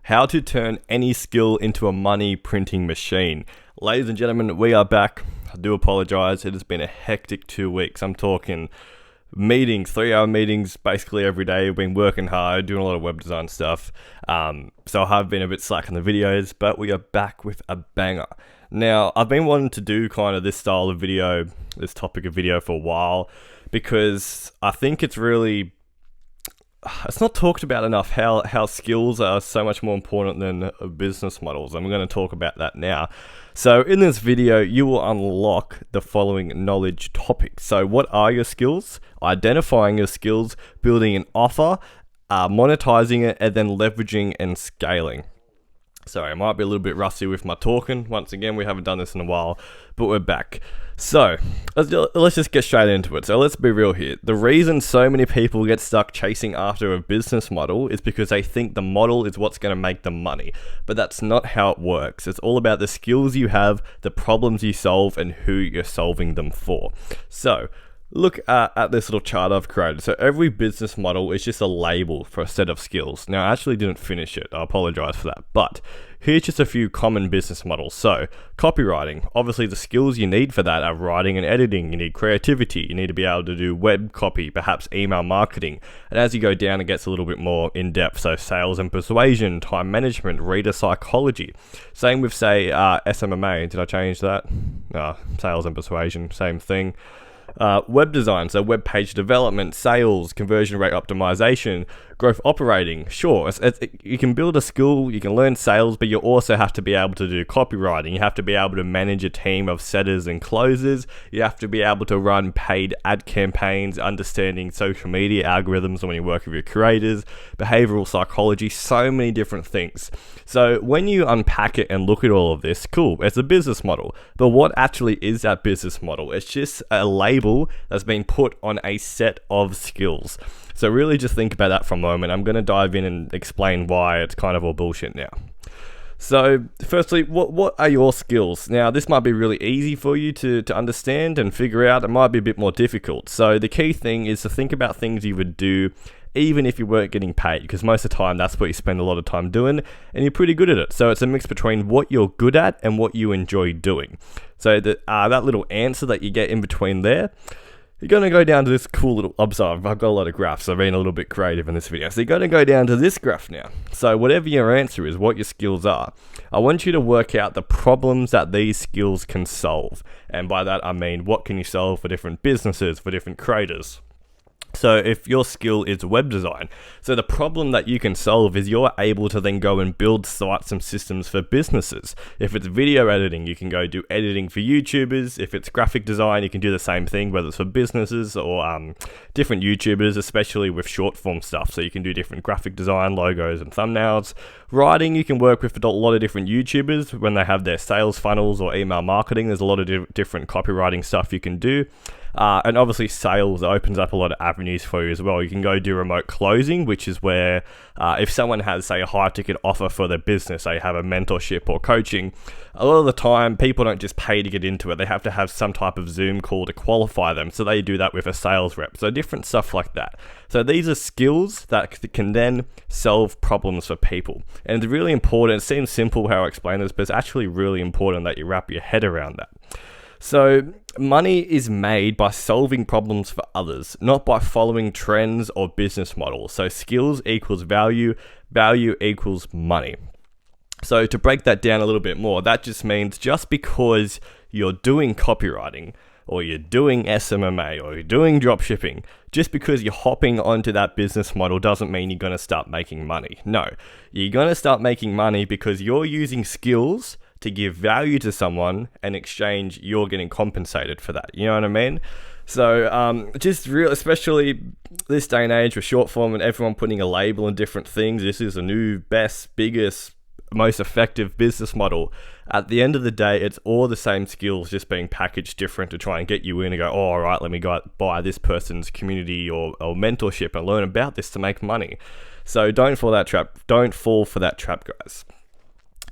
how to turn any skill into a money printing machine. Ladies and gentlemen, we are back. I do apologize. It has been a hectic 2 weeks. I'm talking meetings, 3-hour meetings basically every day. I've been working hard, doing a lot of web design stuff. So I have been a bit slack on the videos, but we are back with a banger. Now, I've been wanting to do kind of this style of video, this topic of video for a while, because I think it's not talked about enough how skills are so much more important than business models. And we're going to talk about that now. So in this video, you will unlock the following knowledge topics. So what are your skills? Identifying your skills, building an offer, monetizing it, and then leveraging and scaling. Sorry, I might be a little bit rusty with my talking. Once again, we haven't done this in a while, but we're back. So, let's just get straight into it. So let's be real here. The reason so many people get stuck chasing after a business model is because they think the model is what's going to make them money. But that's not how it works. It's all about the skills you have, the problems you solve, and who you're solving them for. So, look at this little chart I've created. So every business model is just a label for a set of skills. Now, I actually didn't finish it. I apologize for that. But here's just a few common business models. So copywriting, obviously the skills you need for that are writing and editing. You need creativity. You need to be able to do web copy, perhaps email marketing. And as you go down, it gets a little bit more in depth. So sales and persuasion, time management, reader psychology. Same with, say, SMMA. Did I change that? No, sales and persuasion, same thing. Web design, so web page development, sales, conversion rate optimization, growth operating. Sure, you can build a skill, you can learn sales, but you also have to be able to do copywriting. You have to be able to manage a team of setters and closers. You have to be able to run paid ad campaigns, understanding social media algorithms when you work with your creators, behavioral psychology, so many different things. So when you unpack it and look at all of this, cool, it's a business model. But what actually is that business model? It's just a label that's been put on a set of skills. So really just think about that for a moment. I'm going to dive in and explain why it's kind of all bullshit now. So firstly, what are your skills? Now, this might be really easy for you to understand and figure out. It might be a bit more difficult. So the key thing is to think about things you would do even if you weren't getting paid, because most of the time that's what you spend a lot of time doing and you're pretty good at it. So it's a mix between what you're good at and what you enjoy doing. So that little answer that you get in between there, you're going to go down to this cool little, I've got a lot of graphs, so I've been a little bit creative in this video. So you're going to go down to this graph now. So whatever your answer is, what your skills are, I want you to work out the problems that these skills can solve. And by that I mean, what can you solve for different businesses, for different creators? So if your skill is web design, so the problem that you can solve is you're able to then go and build sites and systems for businesses. If it's video editing, you can go do editing for YouTubers. If it's graphic design, you can do the same thing, whether it's for businesses or different YouTubers, especially with short form stuff. So you can do different graphic design, logos and thumbnails. Writing, you can work with a lot of different YouTubers when they have their sales funnels or email marketing. There's a lot of different copywriting stuff you can do. And obviously sales opens up a lot of avenues for you as well. You can go do remote closing, which is where if someone has, say, a high ticket offer for their business, they have a mentorship or coaching, a lot of the time people don't just pay to get into it. They have to have some type of Zoom call to qualify them. So they do that with a sales rep. So different stuff like that. So these are skills that can then solve problems for people. And it's really important. It seems simple how I explain this, but it's actually really important that you wrap your head around that. So money is made by solving problems for others, not by following trends or business models. So skills equals value, value equals money. So to break that down a little bit more, that just means just because you're doing copywriting or you're doing SMMA or you're doing dropshipping, just because you're hopping onto that business model doesn't mean you're going to start making money. No, you're going to start making money because you're using skills to give value to someone, and in exchange you're getting compensated for that. You know what I mean? So especially this day and age with short form and everyone putting a label on different things, this is a new best, biggest, most effective business model. At the end of the day, it's all the same skills just being packaged different to try and get you in and go, oh, all right, let me go buy this person's community or mentorship and learn about this to make money. So don't fall for that trap, guys.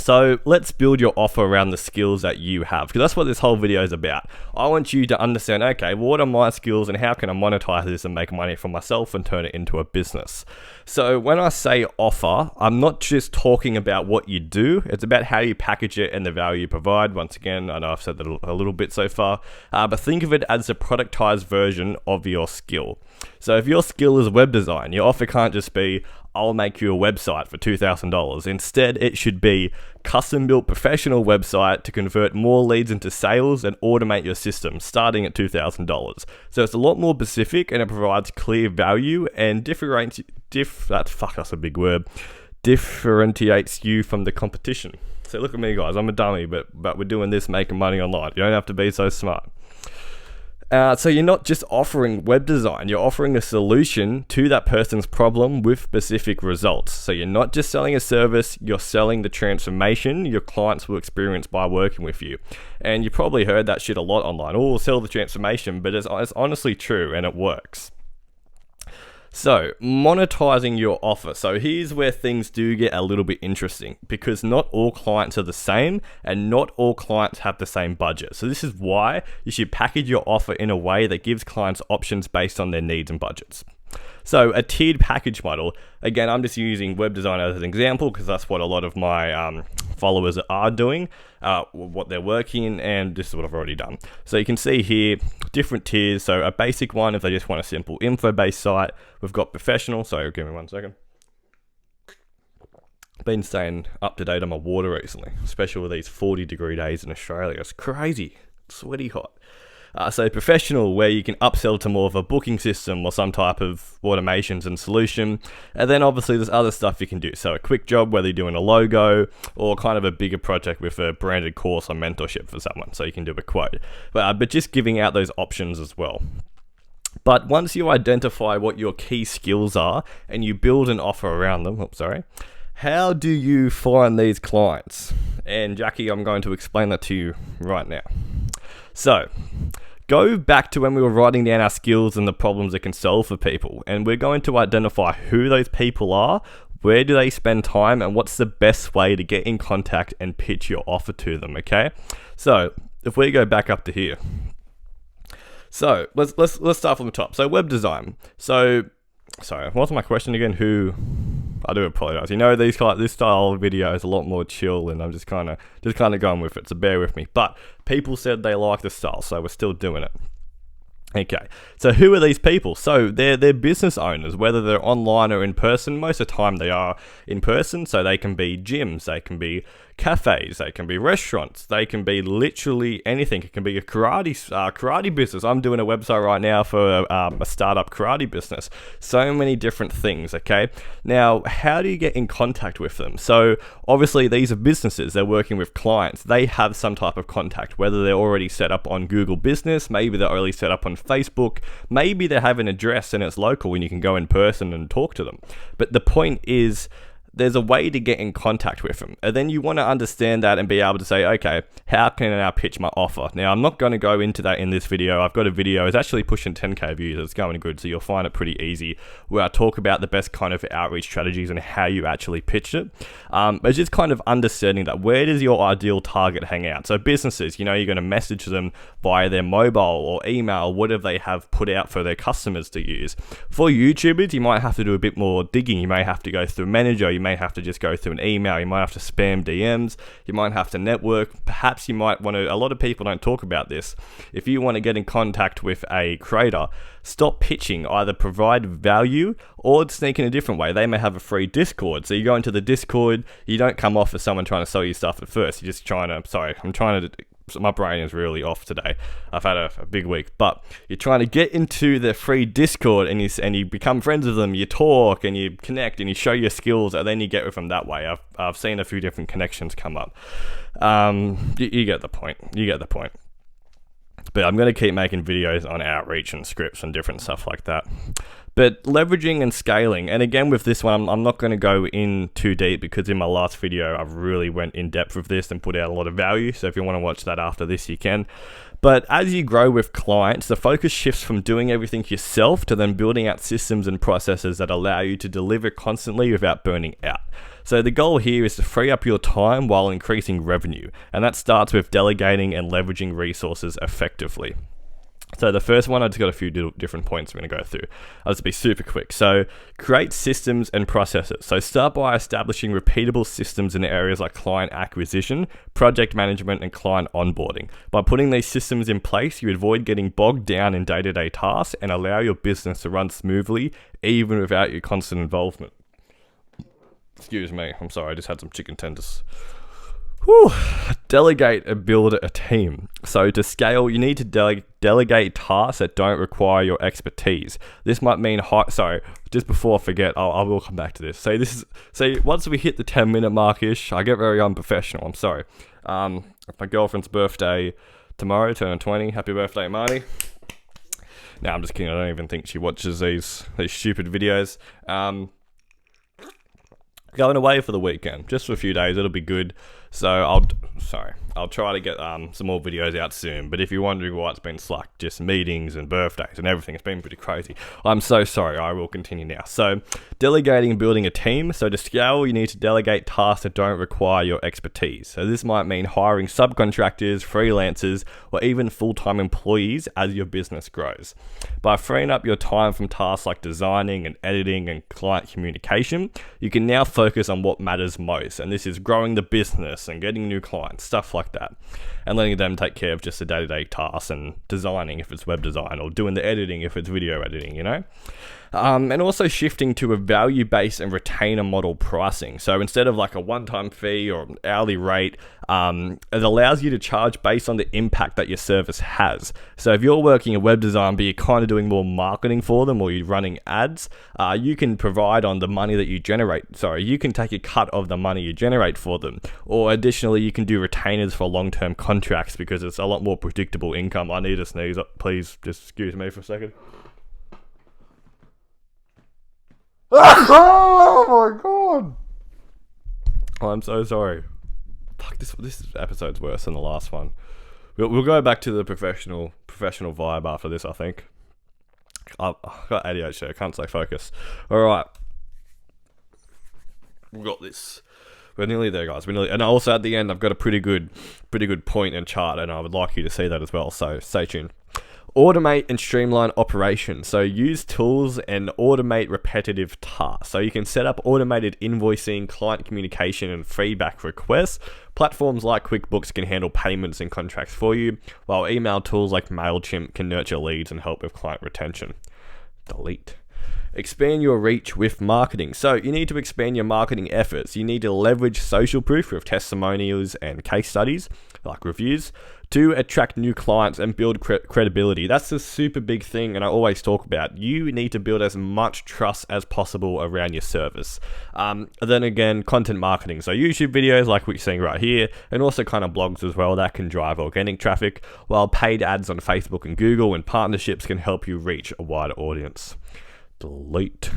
So let's build your offer around the skills that you have, because that's what this whole video is about. I want you to understand, okay, well, what are my skills and how can I monetize this and make money for myself and turn it into a business? So when I say offer, I'm not just talking about what you do, it's about how you package it and the value you provide. Once again, I know I've said that a little bit so far, but think of it as a productized version of your skill. So if your skill is web design, your offer can't just be, I'll make you a website for $2,000. Instead, it should be custom built professional website to convert more leads into sales and automate your system starting at $2,000. So it's a lot more specific and it provides clear value and differentiates you from the competition. So look at me guys, I'm a dummy, but we're doing this making money online. You don't have to be so smart. So you're not just offering web design, you're offering a solution to that person's problem with specific results. So you're not just selling a service, you're selling the transformation your clients will experience by working with you. And you probably heard that shit a lot online. Oh, sell the transformation, but it's honestly true and it works. So, monetizing your offer. So here's where things do get a little bit interesting, because not all clients are the same and not all clients have the same budget. So this is why you should package your offer in a way that gives clients options based on their needs and budgets. So a tiered package model, again, I'm just using web design as an example because that's what a lot of my followers are doing, what they're working in, and this is what I've already done. So you can see here, different tiers. So a basic one, if they just want a simple info-based site, we've got professional. So give me 1 second. Been staying up to date on my water recently, especially with these 40-degree days in Australia. It's crazy, sweaty hot. So professional, where you can upsell to more of a booking system or some type of automations and solution. And then obviously there's other stuff you can do. So a quick job, whether you're doing a logo or kind of a bigger project with a branded course or mentorship for someone. So you can do a quote, but just giving out those options as well. But once you identify what your key skills are and you build an offer around them, how do you find these clients? And Jackie, I'm going to explain that to you right now. So, go back to when we were writing down our skills and the problems it can solve for people. And we're going to identify who those people are, where do they spend time, and what's the best way to get in contact and pitch your offer to them, okay? So, if we go back up to here. So, let's start from the top. So, web design. So, sorry, what's my question again? I do apologize. You know, this style of video is a lot more chill, and I'm just kind of going with it. So bear with me. But people said they like the style, so we're still doing it. Okay, so who are these people? So they're business owners, whether they're online or in person. Most of the time they are in person, so they can be gyms, they can be cafes, they can be restaurants, they can be literally anything. It can be a karate business. I'm doing a website right now for a startup karate business. So many different things, okay? Now, how do you get in contact with them? So obviously these are businesses, they're working with clients. They have some type of contact, whether they're already set up on Google Business, maybe they're already set up on Facebook, maybe they have an address and it's local and you can go in person and talk to them. But the point is, there's a way to get in contact with them. And then you want to understand that and be able to say, okay, how can I now pitch my offer? Now, I'm not going to go into that in this video. I've got a video, it's actually pushing 10K views. It's going good, so you'll find it pretty easy, where I talk about the best kind of outreach strategies and how you actually pitch it. But just kind of understanding that, where does your ideal target hang out? So businesses, you know, you're going to message them via their mobile or email, whatever they have put out for their customers to use. For YouTubers, you might have to do a bit more digging. You may have to go through Manager, you may have to just go through an email, you might have to spam DMs, you might have to network, perhaps you might want to, a lot of people don't talk about this, if you want to get in contact with a creator, stop pitching, either provide value or sneak in a different way. They may have a free Discord, so you go into the Discord, you don't come off as someone trying to sell you stuff at first, you're just my brain is really off today. I've had a big week, but you're trying to get into the free Discord and you become friends with them, you talk and you connect and you show your skills, and then you get with them that way. I've seen a few different connections come up. You get the point. But I'm going to keep making videos on outreach and scripts and different stuff like that. But leveraging and scaling, and again with this one, I'm not going to go in too deep because in my last video, I really went in depth with this and put out a lot of value. So if you want to watch that after this, you can. But as you grow with clients, the focus shifts from doing everything yourself to then building out systems and processes that allow you to deliver constantly without burning out. So the goal here is to free up your time while increasing revenue, and that starts with delegating and leveraging resources effectively. So the first one, I've just got a few different points I'm going to go through. I'll just be super quick. So create systems and processes. So start by establishing repeatable systems in areas like client acquisition, project management, and client onboarding. By putting these systems in place, you avoid getting bogged down in day-to-day tasks and allow your business to run smoothly, even without your constant involvement. Excuse me, I'm sorry, I just had some chicken tenders. Whew. Delegate and build a team. So to scale, you need to delegate tasks that don't require your expertise. This might mean just before I forget, I will come back to this. So once we hit the 10-minute mark-ish, I get very unprofessional. I'm sorry. My girlfriend's birthday tomorrow, turning 20. Happy birthday, Marty. No, I'm just kidding. I don't even think she watches these stupid videos. Going away for the weekend, just for a few days. It'll be good. So I'll try to get some more videos out soon. But if you're wondering why it's been slack, just meetings and birthdays and everything, it's been pretty crazy. I'm so sorry. I will continue now. So delegating and building a team. So to scale, you need to delegate tasks that don't require your expertise. So this might mean hiring subcontractors, freelancers, or even full-time employees as your business grows. By freeing up your time from tasks like designing and editing and client communication, you can now focus on what matters most. And this is growing the business and getting new clients, stuff like that, and letting them take care of just the day-to-day tasks and designing if it's web design, or doing the editing if it's video editing, and also shifting to a value-based and retainer model pricing. So instead of like a one-time fee or an hourly rate, it allows you to charge based on the impact that your service has. So if you're working in web design but you're kind of doing more marketing for them, or you're running ads, you can provide on the money that you generate. You can take a cut of the money you generate for them. Or additionally, you can do retainers for long-term contracts because it's a lot more predictable income. I need a sneeze. Please just excuse me for a second. Oh my god! Oh, I'm so sorry. Fuck, this episode's worse than the last one. We'll go back to the professional vibe after this, I think. I've got ADHD, I can't stay focused. Alright. We've got this. We're nearly there, guys. And also at the end, I've got a pretty good point and chart, and I would like you to see that as well, so stay tuned. Automate and streamline operations. So use tools and automate repetitive tasks. So you can set up automated invoicing, client communication, and feedback requests. Platforms like QuickBooks can handle payments and contracts for you, while email tools like MailChimp can nurture leads and help with client retention. Delete. Expand your reach with marketing. So you need to expand your marketing efforts. You need to leverage social proof with testimonials and case studies, like reviews, to attract new clients and build credibility. That's a super big thing, and I always talk about. You need to build as much trust as possible around your service. Then again, content marketing. So YouTube videos like we're seeing right here, and also kind of blogs as well, that can drive organic traffic, while paid ads on Facebook and Google and partnerships can help you reach a wider audience. Delete.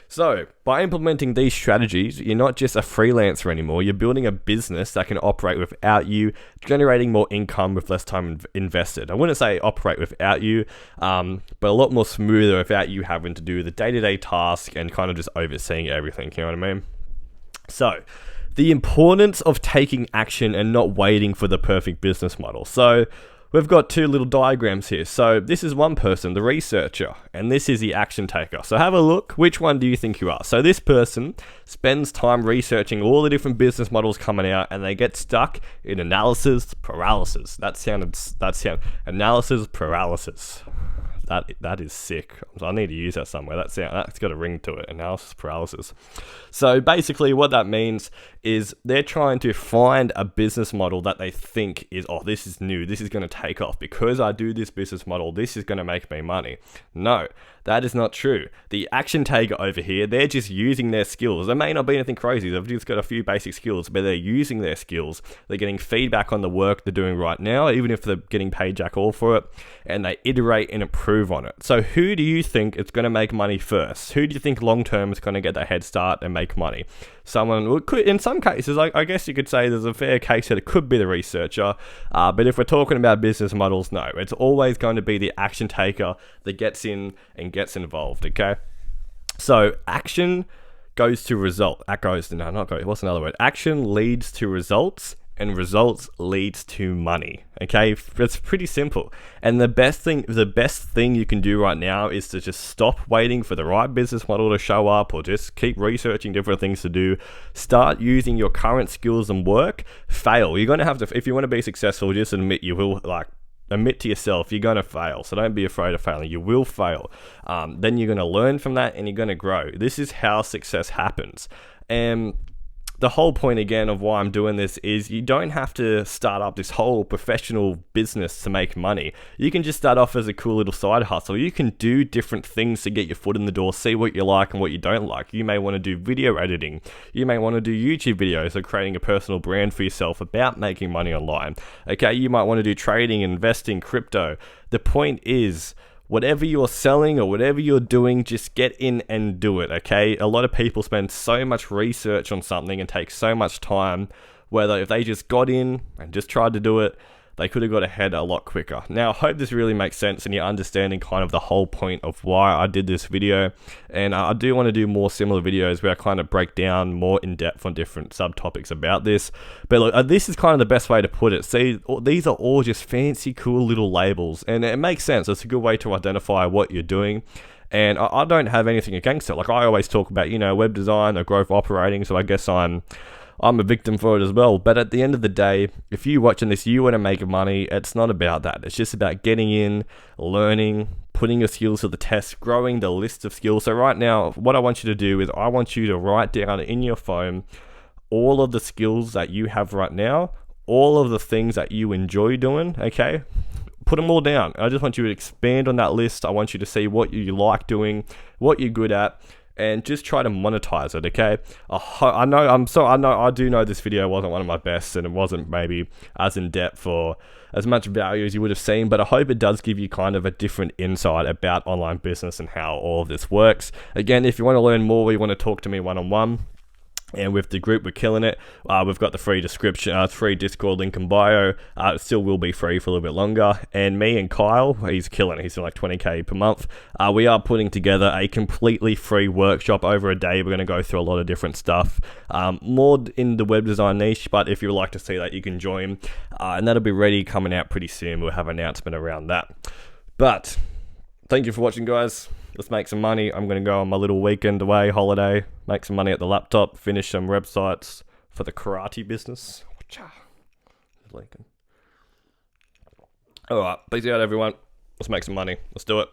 So, by implementing these strategies, you're not just a freelancer anymore, you're building a business that can operate without you, generating more income with less time invested. I wouldn't say operate without you, but a lot more smoother without you having to do the day-to-day task and kind of just overseeing everything, you know what I mean? So, the importance of taking action and not waiting for the perfect business model. So, we've got two little diagrams here. So this is one person, the researcher, and this is the action taker. So have a look. Which one do you think you are? So this person spends time researching all the different business models coming out, and they get stuck in analysis paralysis. That sounded analysis paralysis. That is sick. I need to use that somewhere. That's got a ring to it. Analysis paralysis. So basically what that means is they're trying to find a business model that they think is, oh, this is new. This is going to take off. Because I do this business model, this is going to make me money. No, that is not true. The action taker over here, they're just using their skills. They may not be anything crazy. They've just got a few basic skills, but they're using their skills. They're getting feedback on the work they're doing right now, even if they're getting paid jack all for it, and they iterate and improve on it. So who do you think is going to make money first? Who do you think long term is going to get that head start and make money? Someone who could, in some cases, I guess you could say there's a fair case that it could be the researcher, but if we're talking about business models, no, it's always going to be the action taker that gets in and gets involved, okay? So action goes to result. What's another word? Action leads to results, and results leads to money. Okay, it's pretty simple. And the best thing you can do right now is to just stop waiting for the right business model to show up, or just keep researching different things to do. Start using your current skills and work. Fail. You're gonna have to, if you want to be successful, just admit you will, admit to yourself you're going to fail. So don't be afraid of failing. You will fail. Then you're going to learn from that and you're going to grow. This is how success happens. And the whole point again of why I'm doing this is you don't have to start up this whole professional business to make money. You can just start off as a cool little side hustle. You can do different things to get your foot in the door, see what you like and what you don't like. You may want to do video editing. You may want to do YouTube videos, or creating a personal brand for yourself about making money online. Okay, you might want to do trading, investing, crypto. The point is, whatever you're selling or whatever you're doing, just get in and do it, okay? A lot of people spend so much research on something and take so much time, whether if they just got in and just tried to do it, they could have got ahead a lot quicker. Now, I hope this really makes sense and you're understanding kind of the whole point of why I did this video. And I do want to do more similar videos where I kind of break down more in depth on different subtopics about this. But look, this is kind of the best way to put it. See, these are all just fancy, cool little labels. And it makes sense. It's a good way to identify what you're doing. And I don't have anything against it. Like I always talk about, web design or growth operating. So I guess I'm a victim for it as well. But at the end of the day, if you're watching this, you want to make money, it's not about that. It's just about getting in, learning, putting your skills to the test, growing the list of skills. So right now, what I want you to do is I want you to write down in your phone all of the skills that you have right now, all of the things that you enjoy doing, okay? Put them all down. I just want you to expand on that list. I want you to see what you like doing, what you're good at, and just try to monetize it, okay? I do know this video wasn't one of my best, and it wasn't maybe as in depth or as much value as you would have seen, but I hope it does give you kind of a different insight about online business and how all of this works. Again, if you want to learn more, you want to talk to me one-on-one, and with the group, we're killing it. We've got the free free Discord link in bio. It still will be free for a little bit longer. And me and Kyle, he's killing it. He's like 20K per month. We are putting together a completely free workshop over a day. We're going to go through a lot of different stuff, more in the web design niche. But if you would like to see that, you can join. And that'll be ready, coming out pretty soon. We'll have an announcement around that. But thank you for watching, guys. Let's make some money. I'm going to go on my little weekend away, holiday, make some money at the laptop, finish some websites for the karate business. Alright, peace out everyone. Let's make some money. Let's do it.